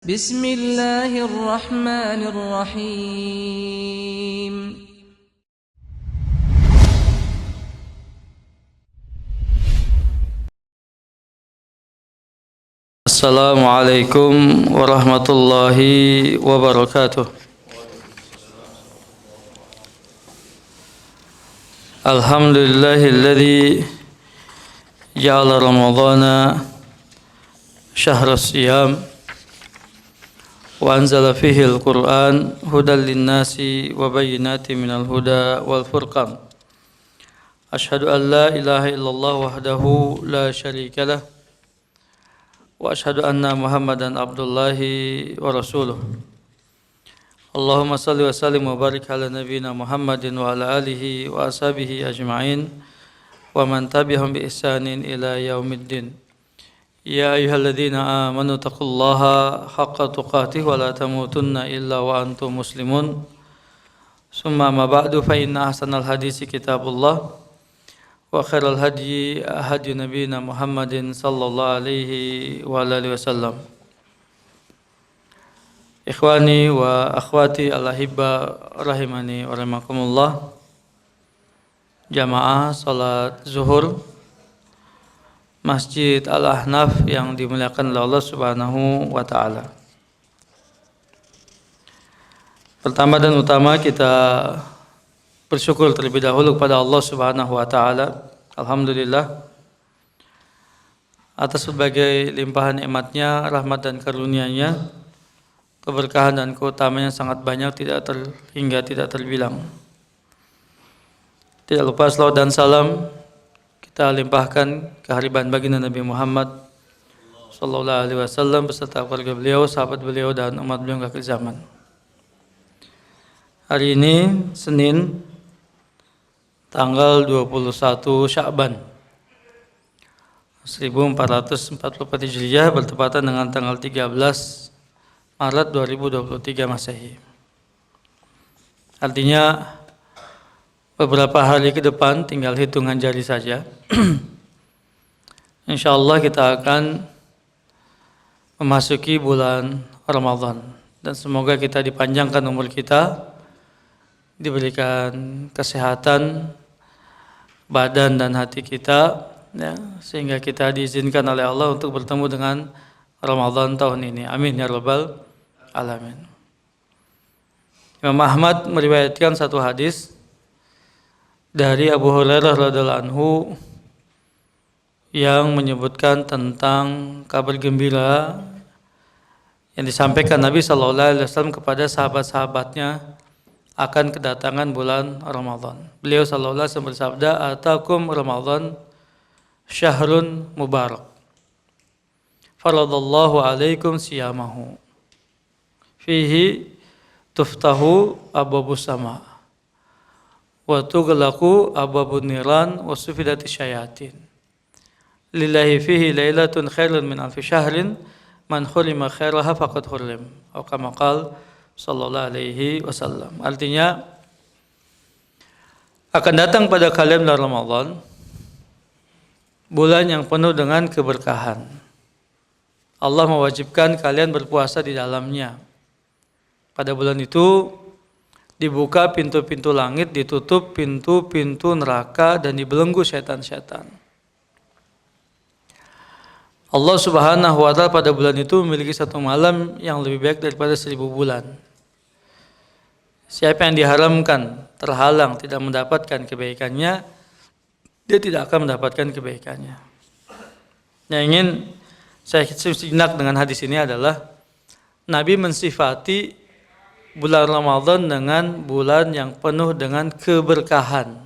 بسم الله الرحمن الرحيم السلام عليكم ورحمة الله وبركاته. الحمد لله الذي جعل رمضان شهر الصيام وأنزل فيه القرآن هدى للناس وبينات من الهدى والفرقان. أشهد أن لا إله إلا الله وحده لا شريك له وأشهد أن محمدا عبد الله ورسوله. اللهم صل وسلم وبارك على نبينا محمد وعلى آله وأصحابه أجمعين ومن تبعهم بإحسان إلى يوم الدين. يا أيها الذين آمنوا اتقوا الله حق تقاته ولا تموتن إلا وأنتم مسلمون. ثم ما بعد فإن أحسن الحديث كتاب الله وخير الهدي هدي نبينا محمد صلى الله عليه وآله وسلم. Ikhwani wa akhwati al-ahibba rahimani wa rahimakumullah. Jamaah salat zuhur Masjid Al-Ahnaf yang dimuliakan oleh Allah Subhanahu wa taala. Pertama dan utama kita bersyukur terlebih dahulu kepada Allah Subhanahu wa taala. Alhamdulillah atas berbagai limpahan nikmat-Nya, rahmat dan karunia-Nya, keberkahan dan keutamaannya sangat banyak, hingga tidak terbilang. Tidak lupa salawat dan salam kita limpahkan kehadiran baginda Nabi Muhammad sallallahu alaihi wasallam beserta keluarga beliau, sahabat beliau dan umat beliau hingga akhir zaman. Hari ini Senin tanggal 21 Sya'ban 1444 Hijriah bertepatan dengan tanggal 13 Maret 2023 Masehi. Artinya beberapa hari ke depan tinggal hitungan jari saja. Insyaallah kita akan memasuki bulan Ramadan dan semoga kita dipanjangkan umur kita, diberikan kesehatan badan dan hati kita, ya, sehingga kita diizinkan oleh Allah untuk bertemu dengan Ramadan tahun ini. Amin ya rabbal alamin. Imam Ahmad meriwayatkan satu hadis dari Abu Hurairah radhiyallahu anhu yang menyebutkan tentang kabar gembira yang disampaikan Nabi sallallahu alaihi wasallam kepada sahabat-sahabatnya akan kedatangan bulan Ramadan. Beliau sallallahu alaihi wasallam bersabda, "Atakum Ramadan syahrun mubarak. Faradallahu alaikum siyamahu. Fihi tuftahu abwabus sama wa tughlaqu abwabun niran wa sufidati syayatin. Lillahi fihi lailatun khairun min alfi syahrin man khurima khairaha faqad hurim." Atau kama qala sallallahu alaihi wasallam. Artinya akan datang pada kalian bulan Ramadan, bulan yang penuh dengan keberkahan. Allah mewajibkan kalian berpuasa di dalamnya. Pada bulan itu dibuka pintu-pintu langit, ditutup pintu-pintu neraka dan dibelenggu setan-setan. Allah Subhanahu wa taala pada bulan itu memiliki satu malam yang lebih baik daripada 1000 bulan. Siapa yang diharamkan, terhalang, tidak mendapatkan kebaikannya, dia tidak akan mendapatkan kebaikannya. Yang ingin saya sejenak dengan hadis ini adalah Nabi mensifati bulan Ramadan dengan bulan yang penuh dengan keberkahan.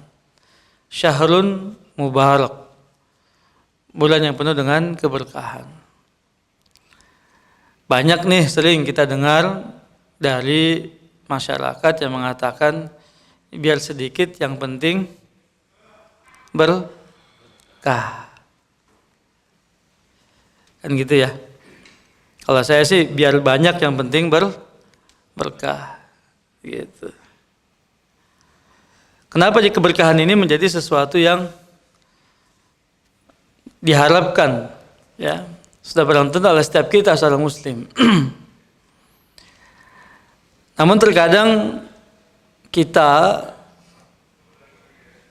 Syahrun mubarak. Bulan yang penuh dengan keberkahan. Banyak nih sering kita dengar dari masyarakat yang mengatakan biar sedikit yang penting berkah. Kan gitu ya. Kalau saya sih biar banyak yang penting berkah gitu. Kenapa keberkahan ini menjadi sesuatu yang diharapkan, ya, sudah barang tentu oleh setiap kita seorang muslim. Namun terkadang kita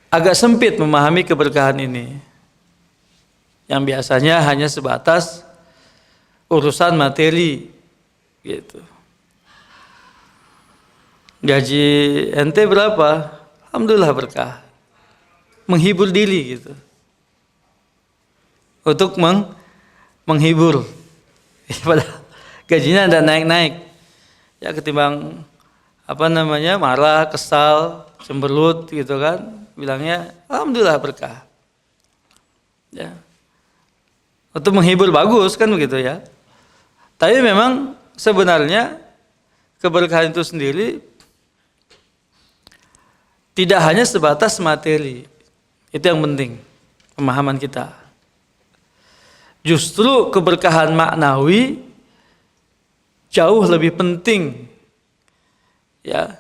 agak sempit memahami keberkahan ini, yang biasanya hanya sebatas urusan materi gitu. Gaji ente berapa? Alhamdulillah berkah. Menghibur diri gitu. Untuk menghibur. Padahal gajinya ada naik-naik. Ya ketimbang marah, kesal, cemberut gitu kan. Bilangnya alhamdulillah berkah. Ya. Untuk menghibur bagus kan begitu ya. Tapi memang sebenarnya keberkahan itu sendiri tidak hanya sebatas materi. Itu yang penting pemahaman kita. Justru keberkahan maknawi jauh lebih penting. Ya.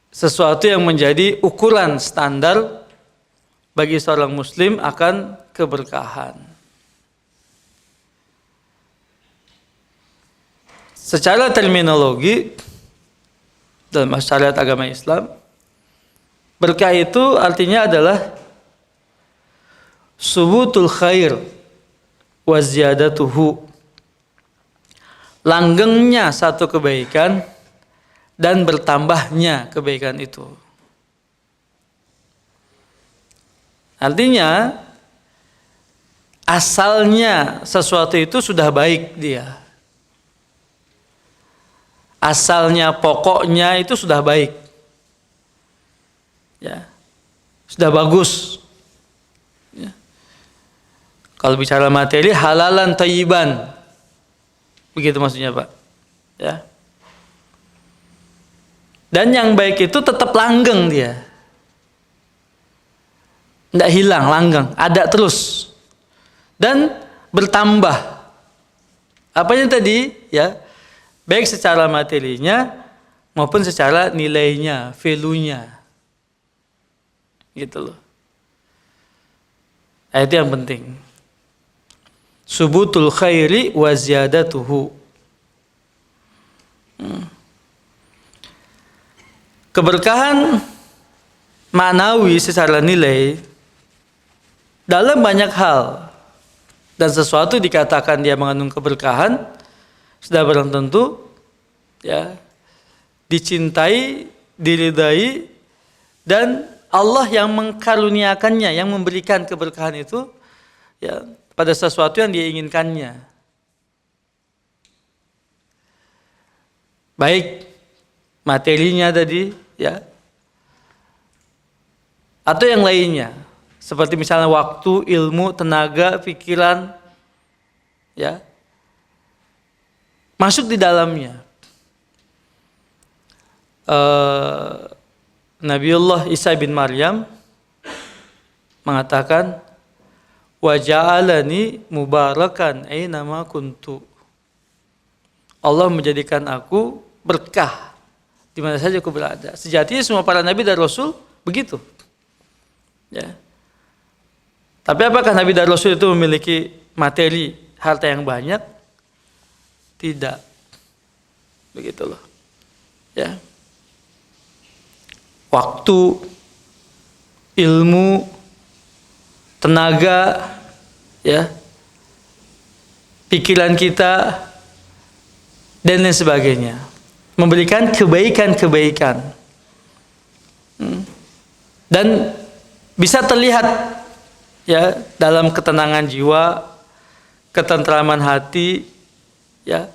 Sesuatu yang menjadi ukuran standar bagi seorang muslim akan keberkahan. Secara terminologi dalam syariat agama Islam, berkah itu artinya adalah subutul khair wa ziyadatuhu, langgengnya satu kebaikan dan bertambahnya kebaikan itu. Artinya asalnya sesuatu itu sudah baik dia. Asalnya, pokoknya itu sudah baik. Ya. Sudah bagus. Ya. Kalau bicara materi, halalan thayyiban. Begitu maksudnya, Pak. Ya. Dan yang baik itu tetap langgeng dia. Tidak hilang, langgeng, ada terus. Dan bertambah. Apanya tadi? Ya. Baik secara materinya maupun secara nilainya, value-nya. Gitu loh. Itu yang penting. Subutul khairi wa ziyadatuhu. Keberkahan maknawi secara nilai dalam banyak hal, dan sesuatu dikatakan dia mengandung keberkahan sudah barang tentu ya dicintai, diridai, dan Allah yang mengkaruniakannya, yang memberikan keberkahan itu ya pada sesuatu yang dia inginkannya. Baik materinya tadi ya, atau yang lainnya, seperti misalnya waktu, ilmu, tenaga, pikiran ya, masuk di dalamnya. Nabiullah Isa bin Maryam mengatakan, wa ja'alani mubarakan aina ma kuntu. Allah menjadikan aku berkah di mana saja aku berada. Sejatinya semua para nabi dan rasul begitu. Ya. Tapi apakah nabi dan rasul itu memiliki materi, harta yang banyak? Tidak. Begitu loh. Ya. Waktu, ilmu, tenaga, ya, pikiran kita dan lain sebagainya, memberikan kebaikan-kebaikan. Dan bisa terlihat ya dalam ketenangan jiwa, ketentraman hati, ya,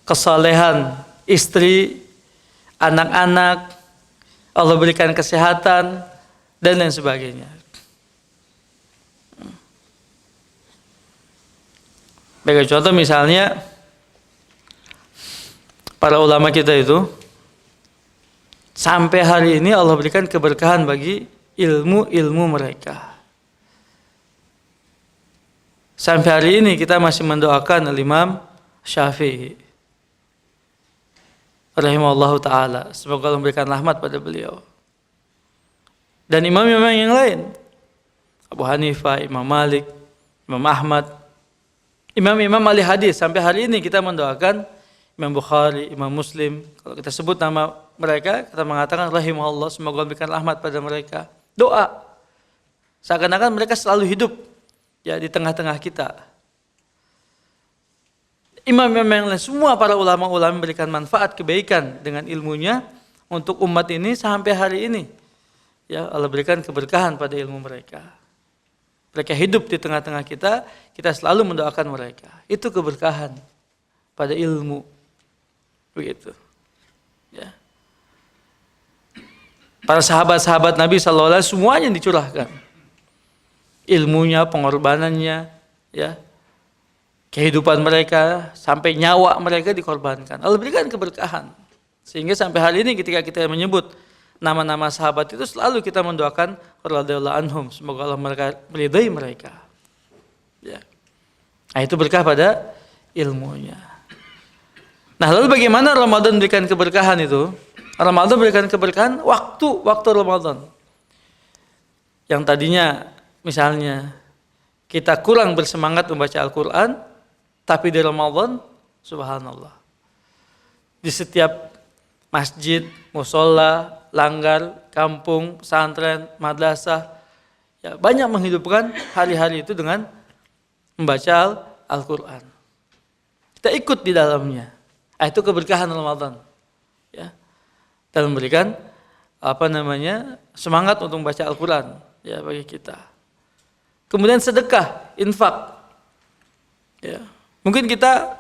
kesalehan istri, anak-anak, Allah berikan kesehatan dan lain sebagainya. Bagi contoh misalnya para ulama kita itu sampai hari ini Allah berikan keberkahan bagi ilmu-ilmu mereka. Sampai hari ini kita masih mendoakan Imam Syafi'i rahimahullahu ta'ala, semoga Allah memberikan rahmat pada beliau. Dan imam-imam yang lain, Abu Hanifah, Imam Malik, Imam Ahmad, imam-imam ahli hadis. Sampai hari ini kita mendoakan Imam Bukhari, Imam Muslim. Kalau kita sebut nama mereka, kita mengatakan rahimahullah, semoga memberikan rahmat pada mereka. Doa. Seakan-akan mereka selalu hidup ya di tengah-tengah kita. Imam-imam yang lain, semua para ulama-ulama memberikan manfaat kebaikan dengan ilmunya untuk umat ini sampai hari ini. Ya, Allah berikan keberkahan pada ilmu mereka. Mereka hidup di tengah-tengah kita, kita selalu mendoakan mereka. Itu keberkahan pada ilmu. Begitu. Ya. Para sahabat-sahabat Nabi SAW semuanya dicurahkan. Ilmunya, pengorbanannya, ya. Kehidupan mereka, sampai nyawa mereka dikorbankan. Allah berikan keberkahan. Sehingga sampai hari ini ketika kita menyebut nama-nama sahabat itu selalu kita mendoakan radhiyallahu anhum, semoga Allah meridai mereka. Ya. Nah, itu berkah pada ilmunya. Nah, lalu bagaimana Ramadan memberikan keberkahan itu? Ramadan memberikan keberkahan waktu Ramadan. Yang tadinya misalnya kita kurang bersemangat membaca Al-Quran, tapi di Ramadan, subhanallah, di setiap masjid, musola, langgar, kampung, pesantren, madrasah, ya, banyak menghidupkan hari-hari itu dengan membaca Al-Quran. Kita ikut di dalamnya. Itu keberkahan Ramadan. Ya. Dan memberikan semangat untuk membaca Al-Quran ya bagi kita. Kemudian sedekah, infak. Ya. Mungkin kita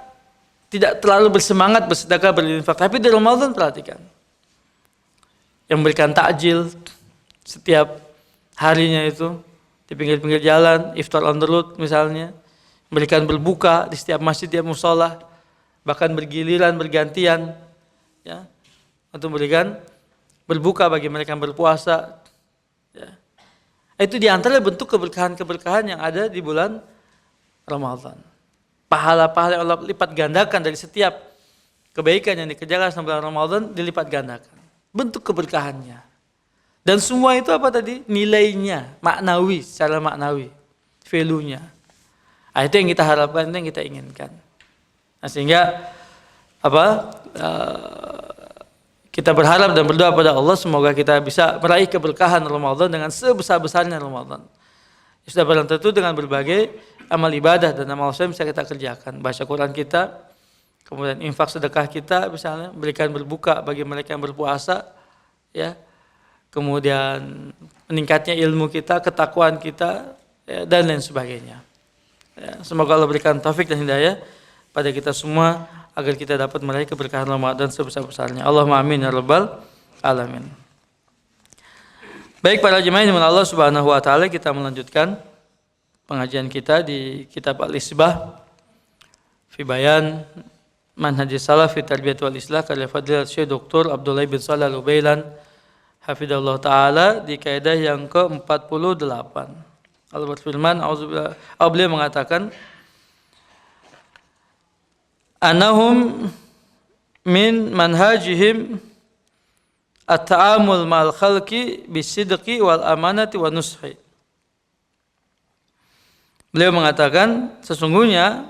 tidak terlalu bersemangat bersedekah, berinfak, tapi di Ramadan perhatikan. Yang memberikan takjil setiap harinya itu di pinggir-pinggir jalan, iftar on the road misalnya, memberikan berbuka di setiap masjid, tiap musola, bahkan bergiliran, bergantian, ya, untuk memberikan berbuka bagi mereka yang berpuasa. Ya. Itu diantara bentuk keberkahan-keberkahan yang ada di bulan Ramadan. Pahala-pahala yang Allah lipat gandakan dari setiap kebaikan yang dikerjakan selama bulan Ramadan dilipat gandakan. Bentuk keberkahannya. Dan semua itu apa tadi? Nilainya, maknawi, secara maknawi, value-nya. Itu yang kita harapkan, itu yang kita inginkan. Nah, sehingga kita berharap dan berdoa pada Allah semoga kita bisa meraih keberkahan Ramadan dengan sebesar-besarnya Ramadan. Sudah barang tentu dengan berbagai amal ibadah dan amal soleh bisa kita kerjakan. Baca Quran kita, kemudian infak sedekah kita, misalnya berikan berbuka bagi mereka yang berpuasa, ya. Kemudian meningkatnya ilmu kita, ketakwaan kita, ya, dan lain sebagainya. Ya, semoga Allah berikan taufik dan hidayah pada kita semua agar kita dapat meraih keberkahan Ramadan sebesar-besarnya. Allahumma amin ya rabbal alamin. Baik para jemaah yang Allah Subhanahu wa taala, kita melanjutkan pengajian kita di kitab Al-Isbah fi bayan manhajis salaf fi tarbiyat wal islah karya Fadilat Syekh Dr. Abdullah bin Shalih Al-Utsaimin hafizallahu taala di kaidah yang ke-48. Allah berfirman, beliau mengatakan, anahum min manhajihim at-ta'amul ma'al khalqi bisidqi wal amanati wa nushi. Beliau mengatakan sesungguhnya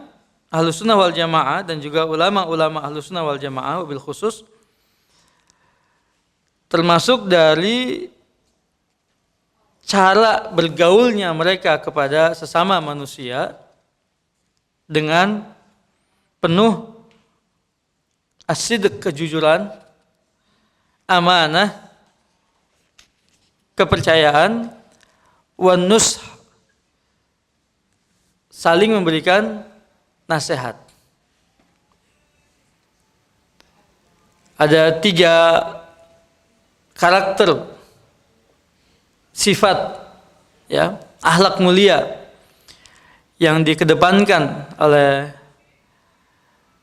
Ahlussunnah wal Jamaah dan juga ulama-ulama Ahlussunnah wal Jamaah wabil khusus termasuk dari cara bergaulnya mereka kepada sesama manusia dengan penuh as-sidq, kejujuran, amanah, kepercayaan, wan nush, saling memberikan nasihat. Ada 3 karakter sifat, ya, akhlak mulia yang dikedepankan oleh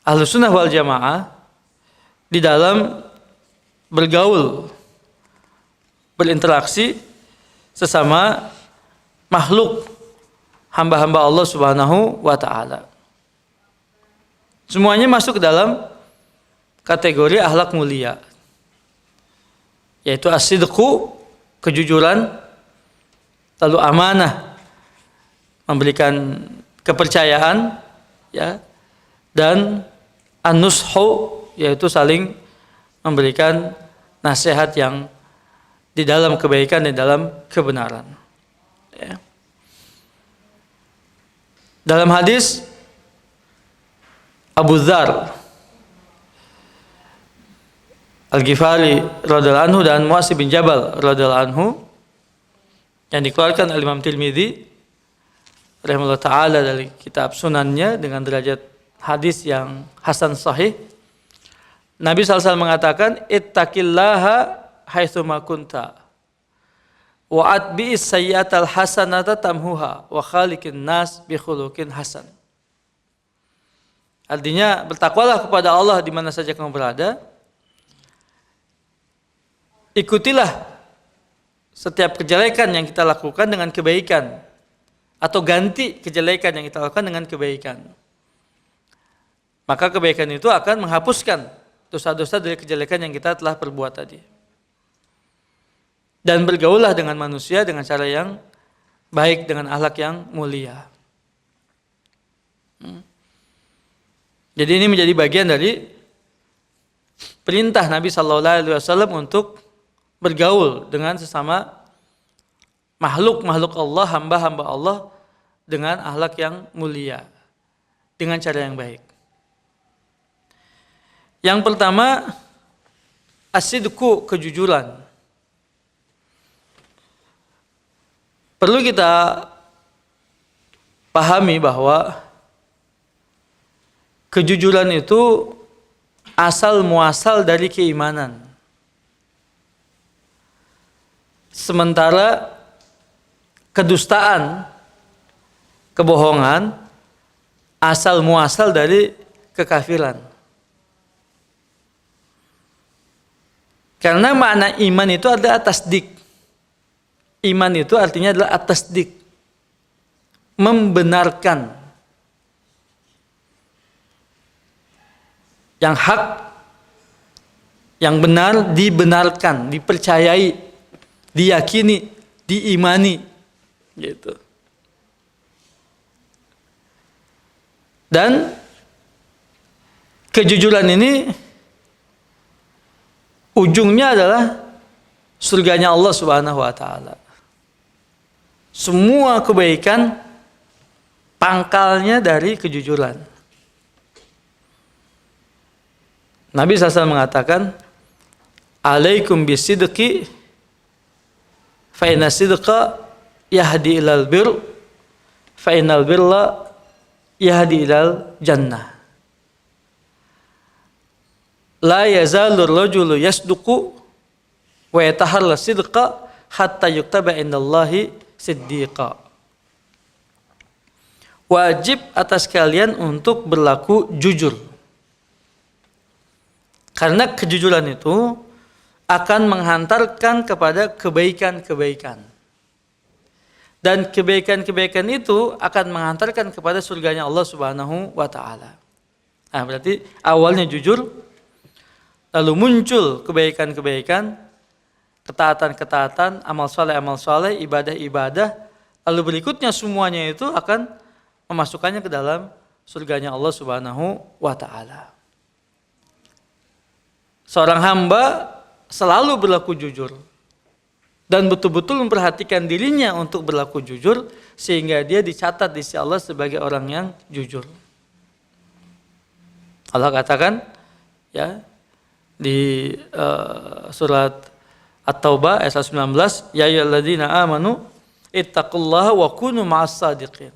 Ahlussunnah wal Jamaah di dalam bergaul, berinteraksi sesama makhluk hamba-hamba Allah Subhanahu wa taala. Semuanya masuk ke dalam kategori akhlak mulia, yaitu as-sidqu, kejujuran, lalu amanah, memberikan kepercayaan, ya, dan an-nushu, yaitu saling memberikan nasihat yang di dalam kebaikan dan dalam kebenaran. Ya. Dalam hadis Abu Dzar Al-Ghifari radhiyallahu anhu dan Mu'adz bin Jabal radhiyallahu anhu yang dikeluarkan oleh Imam Tirmidzi rahimahullah taala dari kitab sunannya dengan derajat hadis yang hasan sahih. Nabi SAW mengatakan, ittaqillaha haitsu ma kunta wa atbi'is sayyi'atal hasanata tamhuha wa khaliqin nas bi khuluqin hasan. Artinya, bertakwalah kepada Allah di mana saja kamu berada. Ikutilah setiap kejelekan yang kita lakukan dengan kebaikan, atau ganti kejelekan yang kita lakukan dengan kebaikan. Maka kebaikan itu akan menghapuskan dosa-dosa dari kejelekan yang kita telah perbuat tadi. Dan bergaullah dengan manusia dengan cara yang baik, dengan akhlak yang mulia. Jadi ini menjadi bagian dari perintah Nabi SAW untuk bergaul dengan sesama makhluk Allah, hamba-hamba Allah dengan akhlak yang mulia, dengan cara yang baik. Yang pertama, as-sidqu, kejujuran. Perlu kita pahami bahwa kejujuran itu asal muasal dari keimanan. Sementara kedustaan, kebohongan asal muasal dari kekafiran. Karena makna iman itu adalah tasdik. Iman itu artinya adalah tasdik, membenarkan yang hak, yang benar dibenarkan, dipercayai, diyakini, diimani, gitu. Dan kejujuran ini ujungnya adalah surganya Allah Subhanahu wa taala. Semua kebaikan pangkalnya dari kejujuran. Nabi SAW mengatakan, alaikum bisidqi fa inna sidqa yahdi ilal bir fa innal birra yahdi ilal jannah. La yazalur rajulu yasduqu wa yataharra sidqa hatta yuktaba indallahi siddiqa. Wajib atas kalian untuk berlaku jujur. Karena kejujuran itu akan menghantarkan kepada kebaikan-kebaikan. Dan kebaikan-kebaikan itu akan menghantarkan kepada surganya Allah Subhanahu wa taala. Nah, berarti awalnya jujur, lalu muncul kebaikan-kebaikan, ketaatan-ketaatan, amal soleh, ibadah-ibadah, lalu berikutnya semuanya itu akan memasukkannya ke dalam surganya Allah Subhanahu wa taala. Seorang hamba selalu berlaku jujur dan betul-betul memperhatikan dirinya untuk berlaku jujur sehingga dia dicatat di sisi Allah sebagai orang yang jujur. Allah katakan ya di surat At-Taubah ayat 19, ya ayyuhalladzina amanu ittaqullaha wa kunu ma'as shadiqin.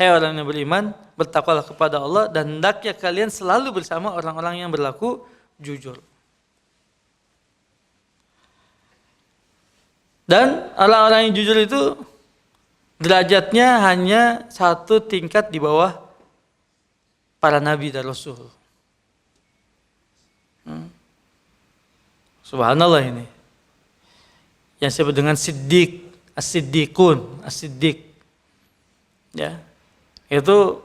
Hai orang yang beriman, bertakwalah kepada Allah dan hendaknya kalian selalu bersama orang-orang yang berlaku jujur. Dan orang-orang yang jujur itu derajatnya hanya satu tingkat di bawah para nabi dan rasul. Subhanallah ini. Yang disebut dengan siddiq, as-siddiqun, as-siddiq. Ya. Itu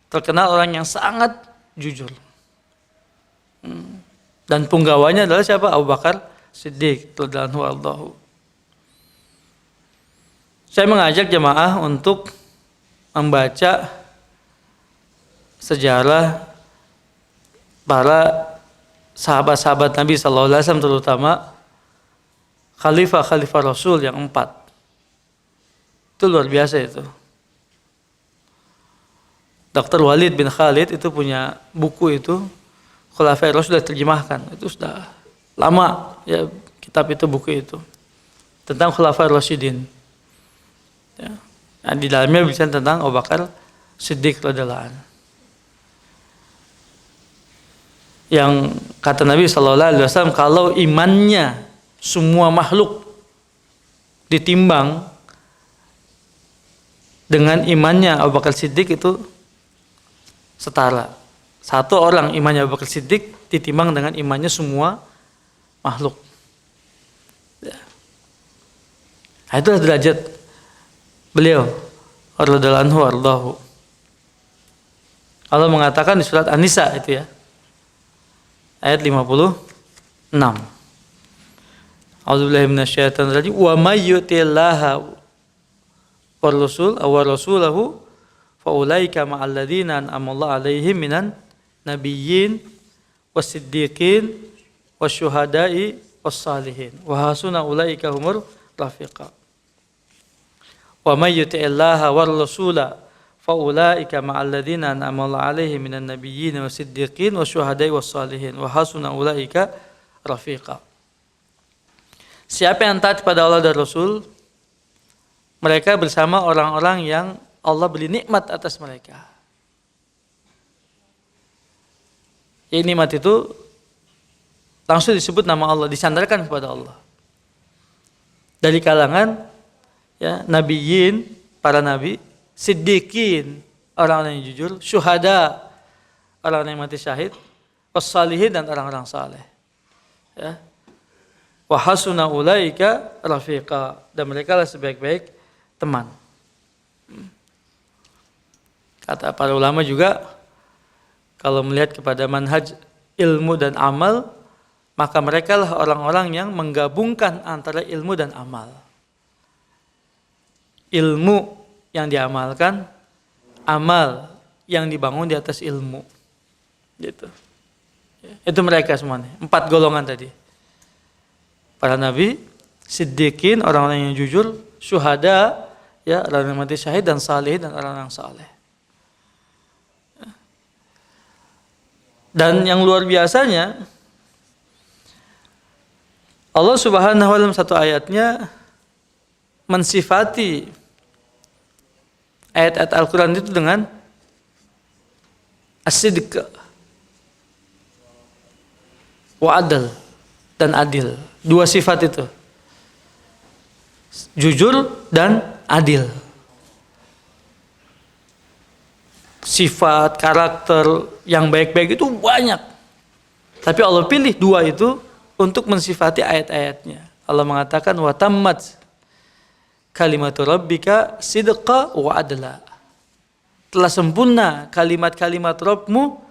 terkenal orang yang sangat jujur. Dan punggawanya adalah siapa? Abu Bakar Siddiq radhiyallahu anhu. Saya mengajak jemaah untuk membaca sejarah para sahabat-sahabat Nabi sallallahu alaihi wasallam, terutama khalifah Rasul yang 4. Itu luar biasa itu. Dr. Walid bin Khalid itu punya buku itu, Khulafair Rasul, sudah terjemahkan. Itu sudah lama ya kitab itu, buku itu tentang Khulafair Rasyidin. Ya. Nah, di dalamnya bicara tentang Abu Bakar Siddiq radhiyallahu anhu. Yang kata Nabi sallallahu alaihi wasallam, kalau imannya semua makhluk ditimbang dengan imannya Abu Bakar Siddiq itu setara. Satu orang imannya Abu Bakar Siddiq ditimbang dengan imannya semua makhluk. Ya. Nah, itulah derajat beliau radhiyallahu anhu wardahu. Allah mengatakan di surat An-Nisa itu ya, ayat 56. A'udzubillahi minasyaitonir rajim. Wa may yuti'illaha war rasul aw rasulahu fa ulaika ma'al ladzina an'ama Allahu 'alaihim minan nabiyyin wasiddiqin wasyuhada'i wassalihin wa hasuna ulaika humur rafiqa. Wa may yuti'illaha war rasula fa ulaika ma'al ladzina an'ama Allahu 'alaihim minan nabiyyin wasiddiqin wasyuhada'i wassalihin wa hasuna ulaika rafiqa. Siapa yang taat kepada Allah dan Rasul, mereka bersama orang-orang yang Allah beri nikmat atas mereka. Ya, nikmat itu langsung disebut nama Allah, disandarkan kepada Allah. Dari kalangan ya nabiyyin, para nabi, siddiqin, orang-orang yang jujur, syuhada, orang-orang yang mati syahid, wassalihin, dan orang-orang saleh. Ya. Wa hasuna ulaika rafiqa, dan mereka lah sebaik-baik teman. Kata para ulama juga, kalau melihat kepada manhaj ilmu dan amal, maka mereka lah orang-orang yang menggabungkan antara ilmu dan amal. Ilmu yang diamalkan, amal yang dibangun di atas ilmu. Gitu. Itu mereka semuanya, 4 golongan tadi. Para nabi, siddiqin, orang-orang yang jujur, syuhada, ya, orang yang mati syahid, dan salih, dan orang-orang saleh. Dan yang luar biasanya, Allah Subhanahu wa taala satu ayatnya mensifati ayat-ayat Al-Quran itu dengan as-sidq wa adl, dan adil. 2 sifat itu, jujur dan adil. Sifat, karakter yang baik-baik itu banyak, tapi Allah pilih 2 itu untuk mensifati ayat-ayatnya. Allah mengatakan wa tammat kalimatu rabbika sidqa wa adla. Telah sempurna kalimat-kalimat Rabbmu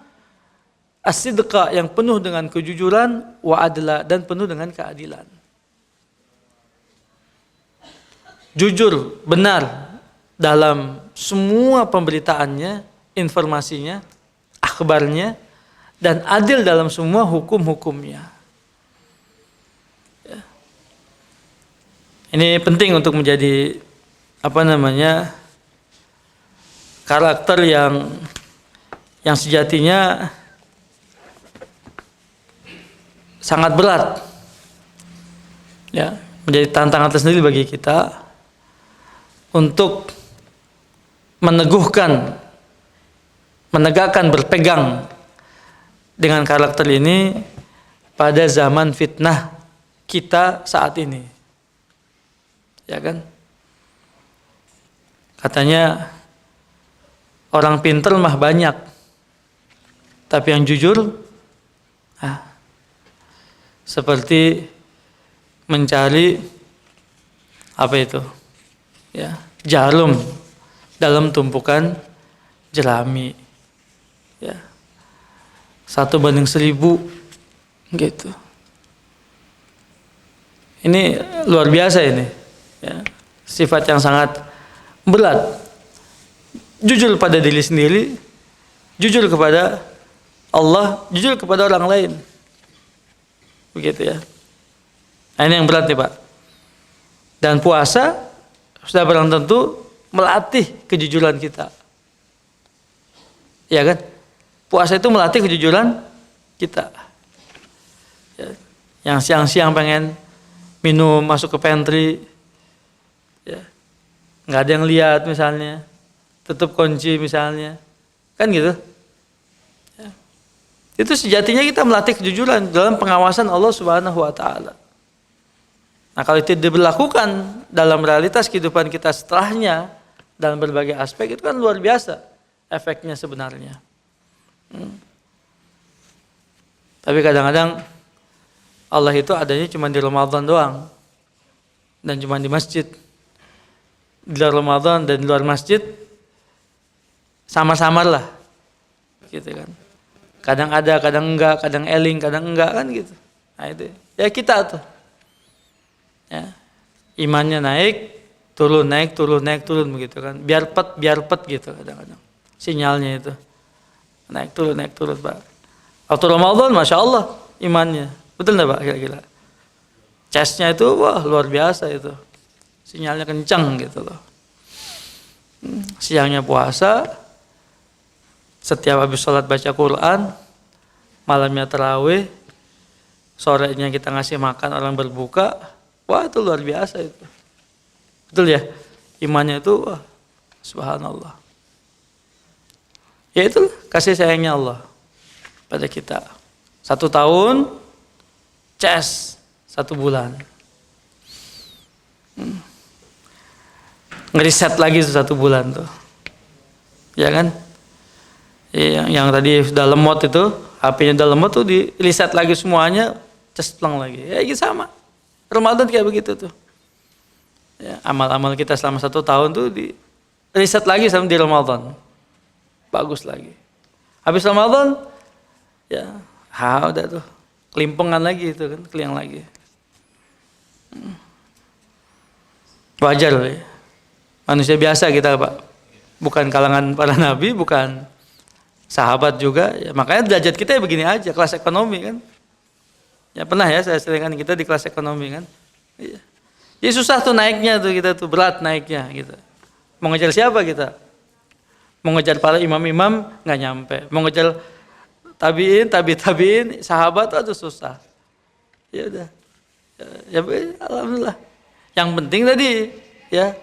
as-sidqa, yang penuh dengan kejujuran, wa adla, dan penuh dengan keadilan. Jujur, benar dalam semua pemberitaannya, informasinya, akhbarnya, dan adil dalam semua hukum-hukumnya. Ya. Ini penting untuk menjadi karakter yang sejatinya sangat berat, ya, menjadi tantangan tersendiri bagi kita untuk menegakkan, berpegang dengan karakter ini pada zaman fitnah kita saat ini, ya kan? Katanya orang pintar mah banyak, tapi yang jujur, seperti mencari ya, jarum dalam tumpukan jerami, ya, 1:1000 gitu. Ini luar biasa ini, ya, sifat yang sangat berat. Jujur pada diri sendiri, jujur kepada Allah jujur kepada orang lain. Begitu ya. Nah, ini yang berat nih Pak. Dan puasa sudah barang tentu melatih kejujuran kita. Ya kan? Puasa itu melatih kejujuran kita. Ya. Yang siang-siang pengen minum masuk ke pantry, ya. Nggak ada yang lihat misalnya, tutup kunci misalnya, kan gitu. Ya. Itu sejatinya kita melatih kejujuran dalam pengawasan Allah Subhanahu Wa Taala. Nah kalau itu diberlakukan dalam realitas kehidupan kita setelahnya dalam berbagai aspek, itu kan luar biasa efeknya sebenarnya. Tapi kadang-kadang Allah itu adanya cuma di Ramadan doang dan cuma di masjid. Di luar Ramadan dan di luar masjid sama-sama lah, gitu kan. Kadang ada, kadang enggak, kadang eling, kadang enggak kan gitu. Nah itu ya kita tuh. Ya. Imannya naik, turun begitu kan. Biar pet gitu kadang-kadang. Sinyalnya itu naik turun Pak. Waktu Ramadan Masya Allah imannya. Betul enggak Pak kira-kira? Chestnya itu wah luar biasa itu. Sinyalnya kencang gitu loh. Siangnya puasa, setiap habis sholat baca Quran, malamnya tarawih, sorenya kita ngasih makan orang berbuka, wah itu luar biasa itu. Betul ya? Imannya itu wah subhanallah. Ya itu kasih sayangnya Allah pada kita. 1 tahun, ces 1 bulan. Ngeriset lagi 1 bulan tuh. Ya kan? Yang tadi sudah lemot itu, HP-nya udah lemot tuh di reset lagi semuanya, cespleng lagi. Ya gitu sama. Ramadan kayak begitu tuh. Ya, amal-amal kita selama 1 tahun tuh di reset lagi sama di Ramadan. Bagus lagi. Habis Ramadan ya, udah tuh. Kelimpengan lagi itu kan, keliang lagi. Wajar ya. Manusia biasa kita Pak. Bukan kalangan para nabi, bukan sahabat juga. Ya, makanya derajat kita ya begini aja, kelas ekonomi kan. Ya pernah ya saya seringkan kita di kelas ekonomi kan. Iya. Jadi susah tuh naiknya tuh kita tuh, berat naiknya gitu. Mau ngejar siapa kita? Mau ngejar para imam-imam nggak nyampe. Mau ngejar tabiin, sahabat aduh susah. Ya udah. Ya, alhamdulillah. Yang penting tadi ya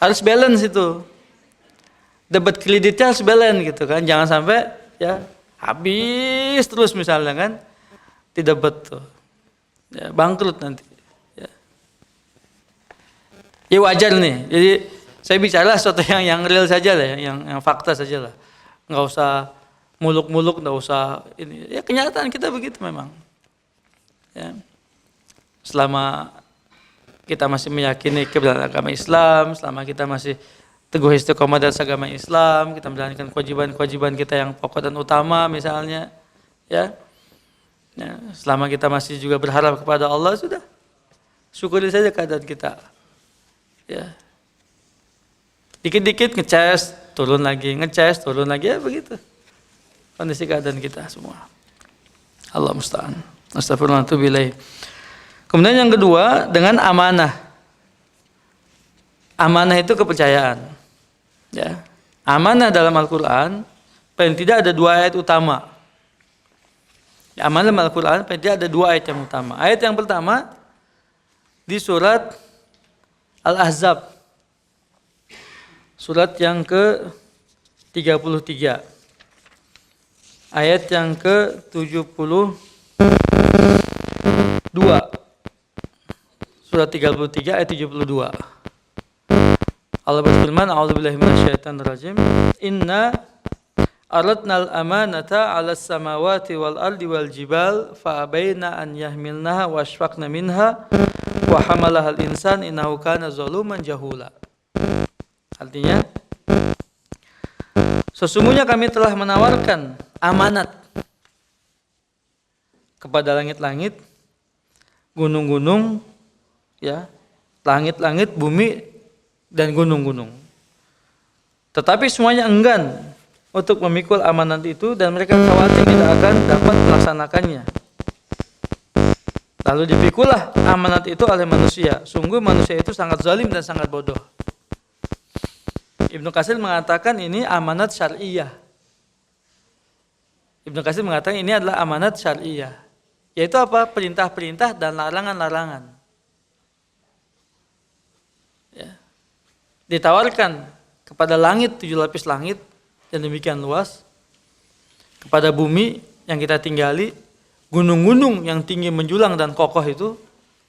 harus balance itu. Debat kreditnya harus balance gitu kan. Jangan sampai ya habis terus misalnya kan. Tidak betul. Ya, bangkrut nanti. Ya wajar nih. Jadi saya bicara sesuatu yang real saja lah, yang fakta saja lah. Nggak usah muluk-muluk, nggak usah ini. Ya kenyataan kita begitu memang. Ya. Selama kita masih meyakini kebenaran agama Islam, selama kita masih teguh istiqomah dalam agama Islam, kita menjalankan kewajiban-kewajiban kita yang pokok dan utama misalnya, ya. Ya, selama kita masih juga berharap kepada Allah sudah. Syukuri saja keadaan kita. Ya. Dikit-dikit ngecas, turun lagi ya begitu. Kondisi keadaan kita semua. Allah musta'an. Astagfirullahaladzim. Kemudian yang kedua dengan amanah. Amanah itu kepercayaan. Ya. Amanah dalam Al-Quran paling tidak ada 2 ayat utama. Ya, amanah dalam Al-Quran paling tidak ada 2 ayat yang utama. Ayat yang pertama di surat Al-Ahzab. Surat yang ke-33. Ayat yang ke-72. Surat 33 ayat 72. Allah berfirman, A'udzubillahi minasyaitonirrajim. Inna aradnal amanata 'alas samawati wal ardi wal jibal fa abaina an yahmilnaha wa ashfaqna minha wa hamalahal insan innahu kana zaluman jahula. Artinya, sesungguhnya kami telah menawarkan amanat kepada langit-langit, gunung-gunung, ya, langit-langit, bumi dan gunung-gunung. Tetapi semuanya enggan untuk memikul amanat itu dan mereka khawatir tidak akan dapat melaksanakannya. Lalu dipikulah amanat itu oleh manusia. Sungguh manusia itu sangat zalim dan sangat bodoh. Ibnu Katsir mengatakan ini amanat syariah. Ibnu Katsir mengatakan ini adalah amanat syariah. Yaitu apa? Perintah-perintah dan larangan-larangan. Ya. Ditawarkan kepada langit 7 lapis langit yang demikian luas, kepada bumi yang kita tinggali, gunung-gunung yang tinggi menjulang dan kokoh itu,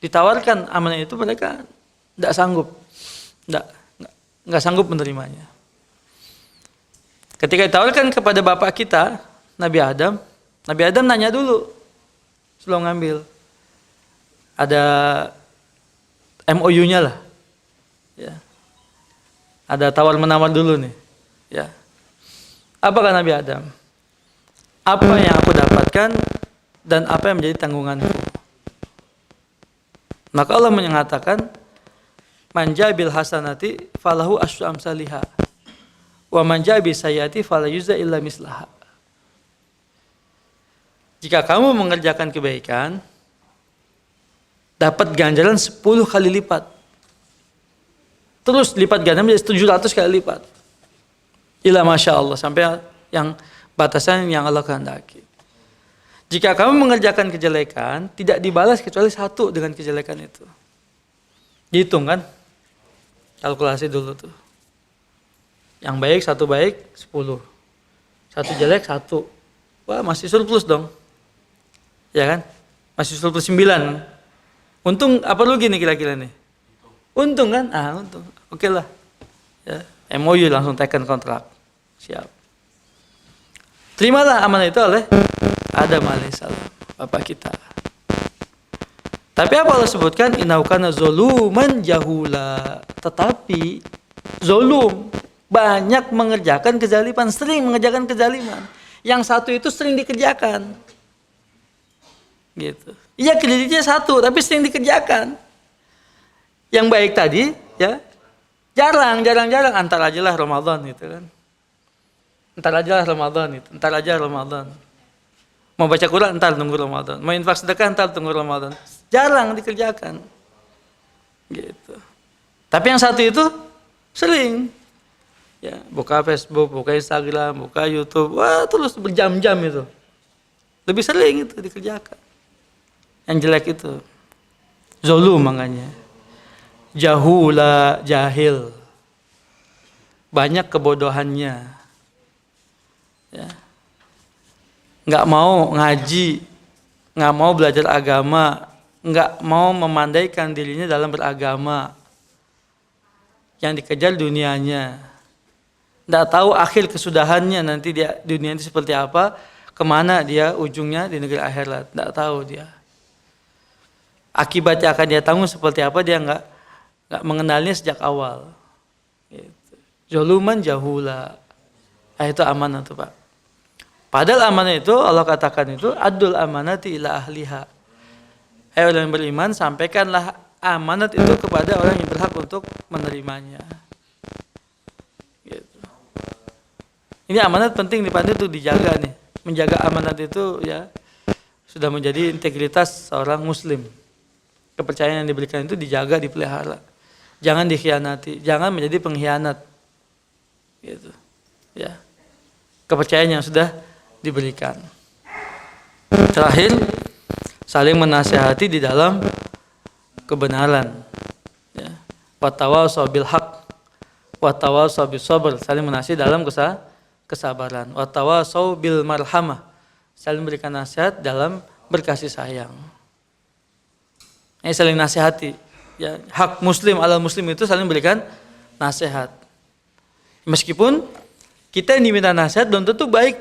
ditawarkan amanat itu, mereka tidak sanggup, nggak sanggup menerimanya. Ketika ditawarkan kepada bapak kita, Nabi Adam nanya dulu sebelum ngambil. Ada MOU-nya lah, ya. Ada tawar-menawar dulu nih, ya. Apa kata Nabi Adam? Apa yang aku dapatkan dan apa yang menjadi tanggunganku? Maka Allah mengatakan, man jabil hasanati falahu asyru amsalihha wa man jabil sayyati fala yujza illa mislaha. Jika kamu mengerjakan kebaikan, dapat ganjaran 10 kali lipat. Terus lipat gandaran menjadi 700 kali lipat. Ila masya Allah, sampai yang batasan yang Allah kehendaki. Jika kamu mengerjakan kejelekan, tidak dibalas kecuali 1 dengan kejelekan itu. Dihitung kan? Kalkulasi dulu tuh. Yang baik 1 baik 10. 1 jelek 1. Wah, masih surplus dong. Ya kan? Masih surplus 9. Untung apa rugi nih kira-kira nih? Untung kan? Untung. Oke lah. Ya, MOU langsung taken kontrak. Siap. Terimalah amanah itu oleh Adam alaihissalam, bapak kita. Tapi apa Allah sebutkan? Innahu kana zaluman jahula. Tetapi zalum, banyak mengerjakan kezaliman, sering mengerjakan kezaliman. Yang 1 itu sering dikerjakan. Gitu. Iya, kreditnya 1 tapi sering dikerjakan. Yang baik tadi ya jarang antar aja lah Ramadan gitu kan. Entar aja Ramadan. Mau baca Quran entar tunggu Ramadan. Mau infak sedekah entar tunggu Ramadan. Jarang dikerjakan. Gitu. Tapi yang 1 itu sering. Ya, buka Facebook, buka Instagram, buka YouTube, wah terus berjam-jam itu. Lebih sering itu dikerjakan. Yang jelek itu zalum, makanya jahula, jahil, banyak kebodohannya, ya. Nggak mau ngaji, nggak mau belajar agama, nggak mau memandaikan dirinya dalam beragama, yang dikejar dunianya, nggak tahu akhir kesudahannya nanti dia dunia ini seperti apa, kemana dia ujungnya di negeri akhirat, nggak tahu dia. Akibatnya akan dia tanggung seperti apa, dia nggak mengenalnya sejak awal. Gitu. Zaluman jahula. Itu amanah tuh Pak. Padahal amanah itu Allah katakan itu adul amanati ila ahliha. Hai orang yang beriman, sampaikanlah amanat itu kepada orang yang berhak untuk menerimanya. Gitu. Ini amanat penting nih Pak, itu dijaga nih. Menjaga amanat itu ya sudah menjadi integritas seorang muslim. Kepercayaan yang diberikan itu dijaga, dipelihara. Jangan dikhianati, jangan menjadi pengkhianat. Gitu. Ya. Kepercayaan yang sudah diberikan. Terakhir, saling menasihati di dalam kebenaran. Ya. Watawasau bil haq, watawasau bis sabr, saling menasihati dalam kesabaran. Watawasau bil marhamah, saling memberikan nasihat dalam berkasih sayang. Ini saling nasihati. Ya, hak muslim ala muslim itu saling berikan nasihat. Meskipun kita yang diminta nasihat belum tentu baik.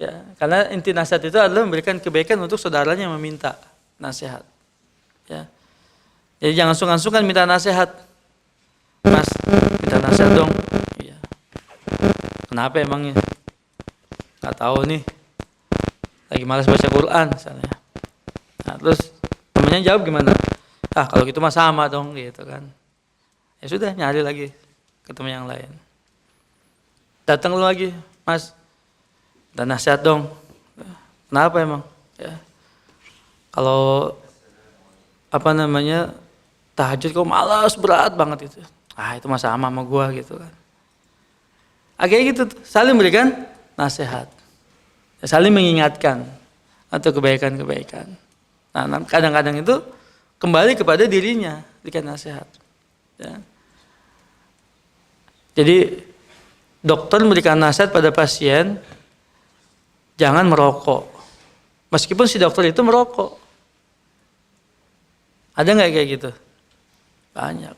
Ya, karena inti nasihat itu adalah memberikan kebaikan untuk saudaranya yang meminta nasihat. Ya. Jadi jangan sungkan-sungkan minta nasihat. Mas, minta nasihat dong. Iya. Kenapa emangnya? Nggak tahu nih. Lagi malas baca Quran misalnya. Nah, terus temennya jawab gimana? Kalau gitu mah sama dong gitu kan. Ya sudah, nyari lagi ke teman yang lain. Datang lagi, Mas, dan nasihat dong. Kenapa emang? Ya. Kalau tahajud kok malas berat banget itu. Itu mah sama gua gitu kan. Kayak gitu tuh, saling berikan nasihat. Saling mengingatkan atau kebaikan-kebaikan. Nah, kadang-kadang itu kembali kepada dirinya berikan nasihat. Ya. Jadi dokter memberikan nasihat pada pasien, jangan merokok. Meskipun si dokter itu merokok. Ada nggak kayak gitu? Banyak.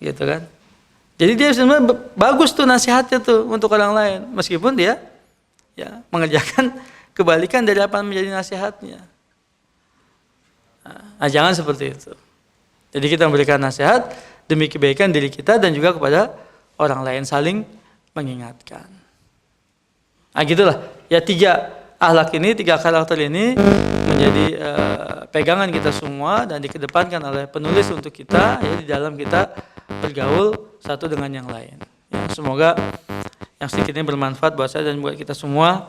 Gitu kan? Jadi dia sebenarnya bagus tuh nasihatnya tuh untuk orang lain. Meskipun dia mengerjakan kebalikan dari apa yang menjadi nasihatnya. Nah, jangan seperti itu. Jadi kita memberikan nasihat demi kebaikan diri kita dan juga kepada orang lain, saling mengingatkan. Nah gitulah. Ya 3 akhlak ini, 3 karakter ini menjadi pegangan kita semua dan dikedepankan oleh penulis untuk kita, ya di dalam kita bergaul satu dengan yang lain. Ya, semoga yang sedikit ini bermanfaat buat saya dan buat kita semua,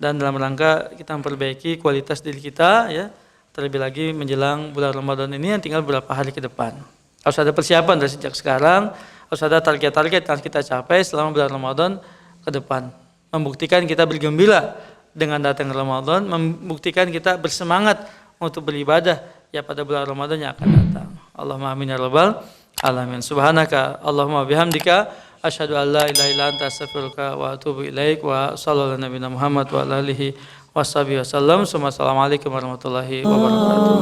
dan dalam rangka kita memperbaiki kualitas diri kita, ya terlebih lagi menjelang bulan Ramadan ini yang tinggal beberapa hari ke depan. Harus ada persiapan dari sejak sekarang, harus ada target-target yang harus kita capai selama bulan Ramadan ke depan. Membuktikan kita bergembira dengan datang Ramadan, membuktikan kita bersemangat untuk beribadah ya pada bulan Ramadan yang akan datang. Allahumma amin ya rabbal alamin. Subhanaka Allahumma bihamdika asyhadu an la ilaha illa anta astaghfiruka wa atubu ilaik wa sallallahu ala nabiyina Muhammad wa ala alihi washabihi wasallam. Assalamualaikum warahmatullahi wabarakatuh.